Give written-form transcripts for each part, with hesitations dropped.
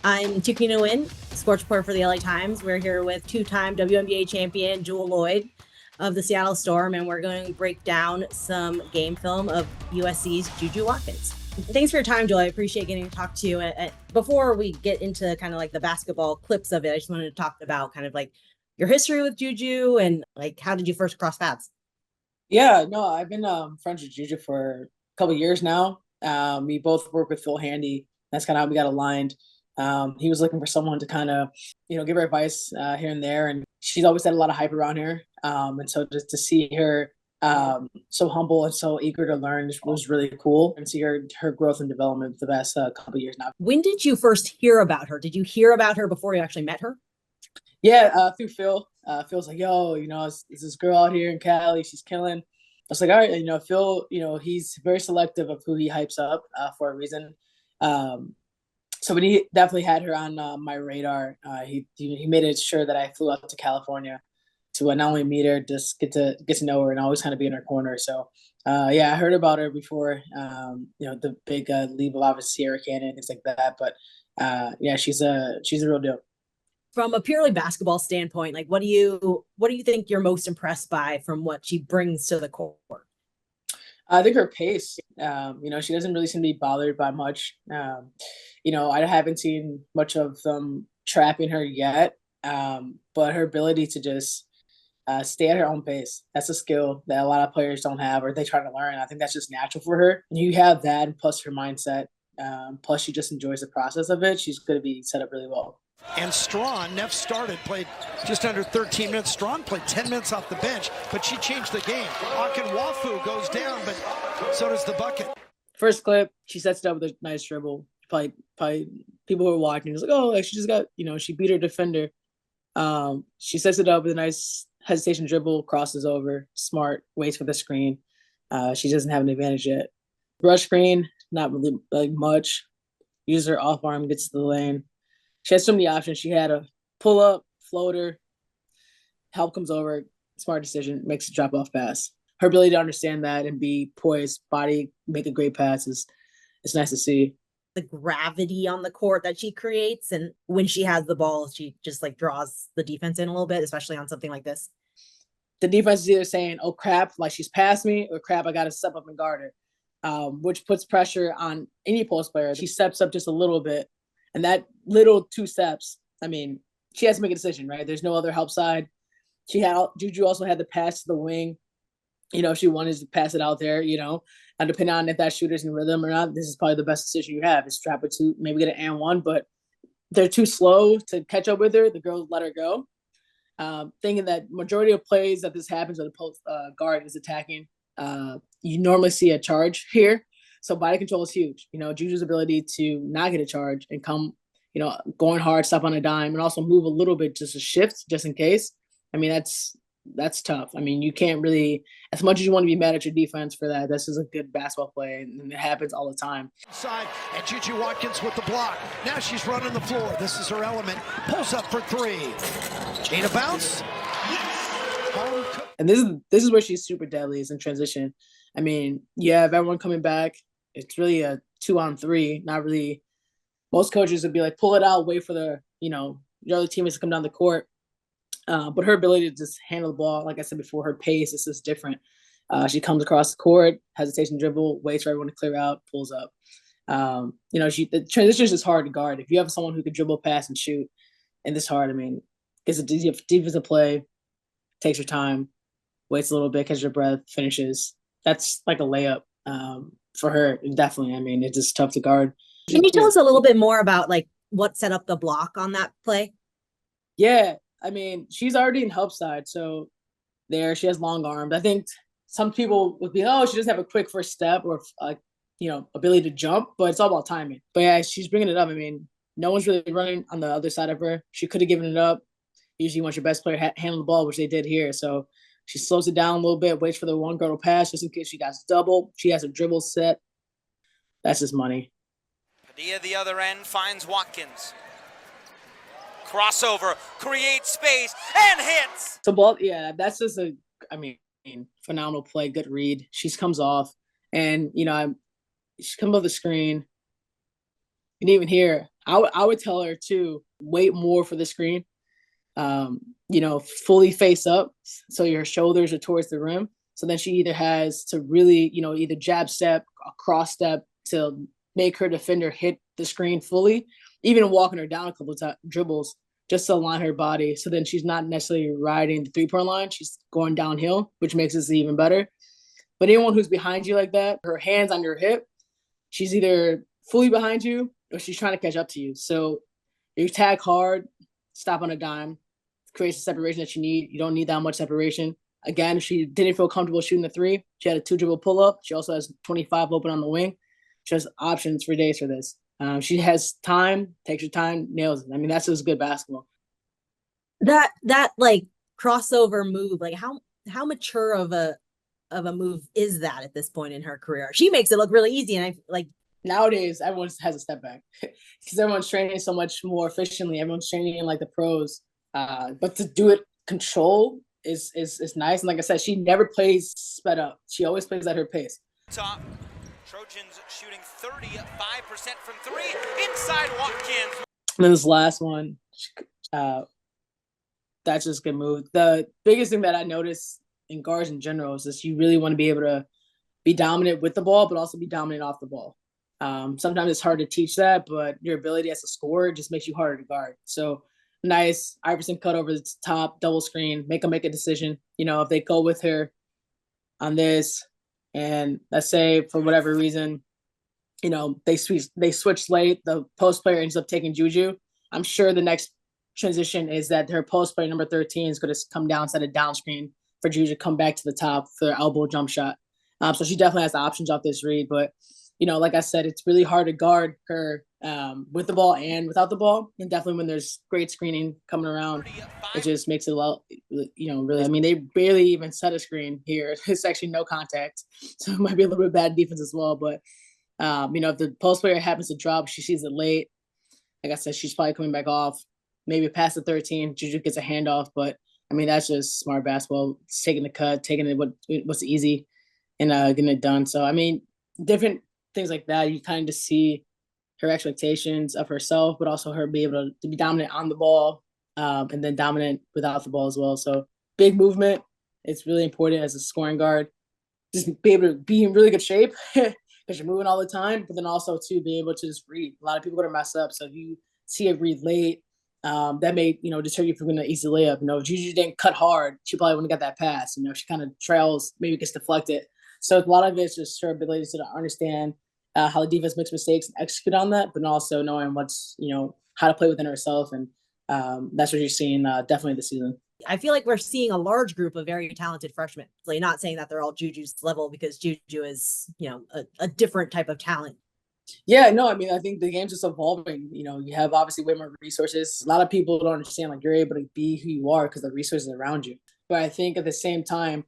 I'm Tio and Juju, sports reporter for the LA Times. We're here with two-time WNBA champion Jewell Loyd of the Seattle Storm, and we're going to break down some game film of USC's JuJu Watkins. Thanks for your time, Joel. I appreciate getting to talk to you. And before we get into kind of like the basketball clips of it, I just wanted to talk about kind of like your history with JuJu and like how did you first cross paths? Yeah, no, I've been friends with Juju for a couple of years now. We both work with Phil Handy. That's kind of how we got aligned. He was looking for someone to kind of, give her advice here and there, and she's always had a lot of hype around her. And so just to see her so humble and so eager to learn was really cool, and see her growth and development the past couple of years now. When did you first hear about her? Did you hear about her before you actually met her? Yeah, through Phil. Phil's like, yo, it's this girl out here in Cali. She's killing. I was like, all right, Phil, he's very selective of who he hypes up for a reason. So when he definitely had her on my radar, he made it sure that I flew out to California to not only meet her, just get to know her and always kind of be in her corner. So yeah, I heard about her before, the big leave of office Sierra Canyon, things like that. But yeah, she's a real deal. From a purely basketball standpoint, like what do you think you're most impressed by from what she brings to the court? I think her pace, she doesn't really seem to be bothered by much. I haven't seen much of them trapping her yet, but her ability to just stay at her own pace, that's a skill that a lot of players don't have or they try to learn. I think that's just natural for her. You have that, plus her mindset, plus she just enjoys the process of it. She's going to be set up really well. And Strawn, Neff played just under 13 minutes. Strawn played 10 minutes off the bench, but she changed the game. Akinwafu goes down, but so does the bucket. First clip, she sets it up with a nice dribble. Probably people who are watching was like, oh, like she just got, she beat her defender. She sets it up with a nice hesitation dribble, crosses over, smart, waits for the screen. She doesn't have an advantage yet. Rush screen, not really like much. Uses her off arm, gets to the lane. She has so many options. She had a pull up, floater, help comes over, smart decision, makes a drop off pass. Her ability to understand that and be poised, body, make a great pass is it's nice to see. The gravity on the court that she creates, and when she has the ball, she just like draws the defense in a little bit, especially on something like this. The defense is either saying, oh crap, like she's past me, or crap, I got to step up and guard her, which puts pressure on any post player. She steps up just a little bit. And that little 2 steps, I mean, she has to make a decision, right? There's no other help side. Juju also had the pass to the wing. If she wanted to pass it out there, and depending on if that shooter's in rhythm or not, this is probably the best decision you have is trap it to maybe get an and one, but they're too slow to catch up with her. The girls let her go. Thinking that majority of plays that this happens when the post guard is attacking, you normally see a charge here. So body control is huge. Juju's ability to not get a charge and come, going hard, stop on a dime, and also move a little bit just to shift, just in case. I mean, that's tough. I mean, you can't really, as much as you want to be mad at your defense for that, this is a good basketball play, and it happens all the time. Side, and JuJu Watkins with the block. Now she's running the floor. This is her element. Pulls up for 3. Ain't a bounce. And this is where she's super deadly, is in transition. I mean, you have everyone coming back. It's really a 2-on-3, not really. Most coaches would be like, pull it out, wait for the, your other teammates to come down the court. But her ability to just handle the ball, like I said before, her pace is just different. She comes across the court, hesitation dribble, waits for everyone to clear out, pulls up. The transition is just hard to guard. If you have someone who can dribble, pass, and shoot, and this hard, I mean, it's a defensive play, takes her time, waits a little bit, catches her breath, finishes. That's like a layup. For her, definitely. I mean, it's just tough to guard. Can you tell us a little bit more about like what set up the block on that play? Yeah, I mean, she's already in help side, so she has long arms. I think some people would be, oh, she doesn't have a quick first step or ability to jump, but it's all about timing. But yeah, she's bringing it up. I mean, no one's really running on the other side of her. She could have given it up. Usually, you want your best player handle the ball, which they did here. So she slows it down a little bit, waits for the one girl to pass just in case she got double. She has a dribble set. That's just money. Padilla, the other end, finds Watkins. Crossover, creates space, and hits! So, ball, yeah, that's just phenomenal play, good read. She comes off, and, she comes off the screen. You didn't even hear I would tell her to wait more for the screen. Fully face up so your shoulders are towards the rim. So then she either has to really, either jab step, a cross step to make her defender hit the screen fully, even walking her down a couple of dribbles just to align her body. So then she's not necessarily riding the 3-point line. She's going downhill, which makes this even better. But anyone who's behind you like that, her hands on your hip, she's either fully behind you or she's trying to catch up to you. So you tag hard, stop on a dime, creates the separation that you need. You don't need that much separation. Again, she didn't feel comfortable shooting the 3. She had a 2-dribble pull-up. She also has 25 open on the wing. She has options for days for this. She has time, takes her time, nails it. I mean, that's just good basketball. That like crossover move, like how mature of a move is that at this point in her career? She makes it look really easy, and I like nowadays everyone has a step back because everyone's training so much more efficiently. Everyone's training like the pros, but to do it control is nice. And like I said, she never plays sped up. She always plays at her pace. Top Trojans shooting 35% from 3 inside Watkins. And then this last one, that's just a good move. The biggest thing that I noticed in guards in general is that you really want to be able to be dominant with the ball, but also be dominant off the ball. Sometimes it's hard to teach that, but your ability as a scorer just makes you harder to guard. So nice Iverson cut over the top, double screen, make a decision. If they go with her on this, and let's say for whatever reason, they switch late, the post player ends up taking JuJu. I'm sure the next transition is that her post player number 13 is going to come down, set a down screen for JuJu to come back to the top for their elbow jump shot. So she definitely has the options off this read, but like I said, it's really hard to guard her with the ball and without the ball. And definitely when there's great screening coming around, it just makes it a lot, really. I mean, they barely even set a screen here. It's actually no contact. So it might be a little bit bad defense as well. But, if the post player happens to drop, she sees it late. Like I said, she's probably coming back off. Maybe past the 13, JuJu gets a handoff. But, I mean, that's just smart basketball. It's taking the cut, taking it what's easy, and getting it done. So, I mean, different things like that, you kind of just see her expectations of herself, but also her be able to be dominant on the ball, and then dominant without the ball as well. So big movement. It's really important as a scoring guard. Just be able to be in really good shape because you're moving all the time, but then also to be able to just read. A lot of people are going to mess up. So if you see a read late, that may, deter you from an easy layup. If JuJu didn't cut hard, she probably wouldn't have got that pass. She kind of trails, maybe gets deflected. So a lot of it's just her ability to understand how the defense makes mistakes and execute on that, but also knowing what's, how to play within herself. And that's what you're seeing definitely this season. I feel like we're seeing a large group of very talented freshmen. Like, not saying that they're all JuJu's level, because JuJu is, a different type of talent. Yeah, no, I mean, I think the game's just evolving. You have obviously way more resources. A lot of people don't understand, like, you're able to be who you are because the resources around you. But I think at the same time,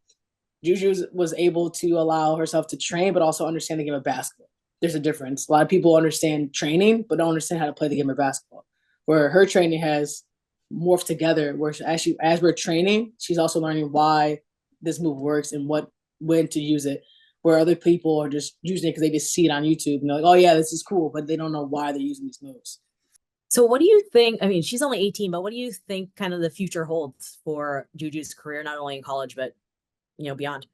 JuJu was able to allow herself to train, but also understand the game of basketball. There's a difference. A lot of people understand training, but don't understand how to play the game of basketball. Where her training has morphed together, where actually, as we're training, she's also learning why this move works and when to use it. Where other people are just using it because they just see it on YouTube and they're like, oh yeah, this is cool, but they don't know why they're using these moves. So what do you think? I mean, she's only 18, but what do you think kind of the future holds for JuJu's career, not only in college, but beyond?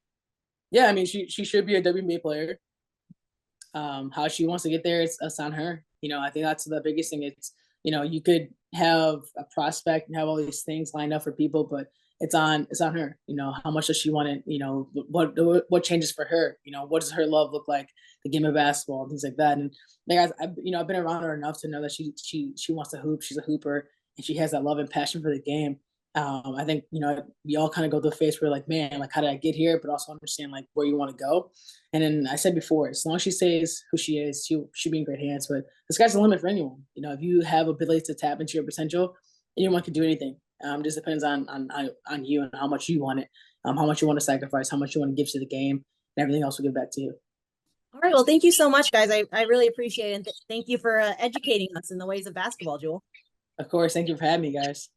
Yeah, I mean, she should be a WNBA player. How she wants to get there, it's on her. I think that's the biggest thing. It's, you could have a prospect and have all these things lined up for people, but it's on her. How much does she want it? What changes for her? What does her love look like? The game of basketball and things like that. And like I've been around her enough to know that she wants to hoop. She's a hooper and she has that love and passion for the game. I think, we all kind of go through the phase where like, man, like, how did I get here? But also understand like where you want to go. And then I said before, as long as she stays who she is, she'll be in great hands. But the sky's the limit for anyone. If you have ability to tap into your potential, anyone can do anything. Just depends on you and how much you want it, how much you want to sacrifice, how much you want to give to the game, and everything else will give back to you. All right. Well, thank you so much, guys. I really appreciate it. And thank you for educating us in the ways of basketball, Jewell. Of course. Thank you for having me, guys.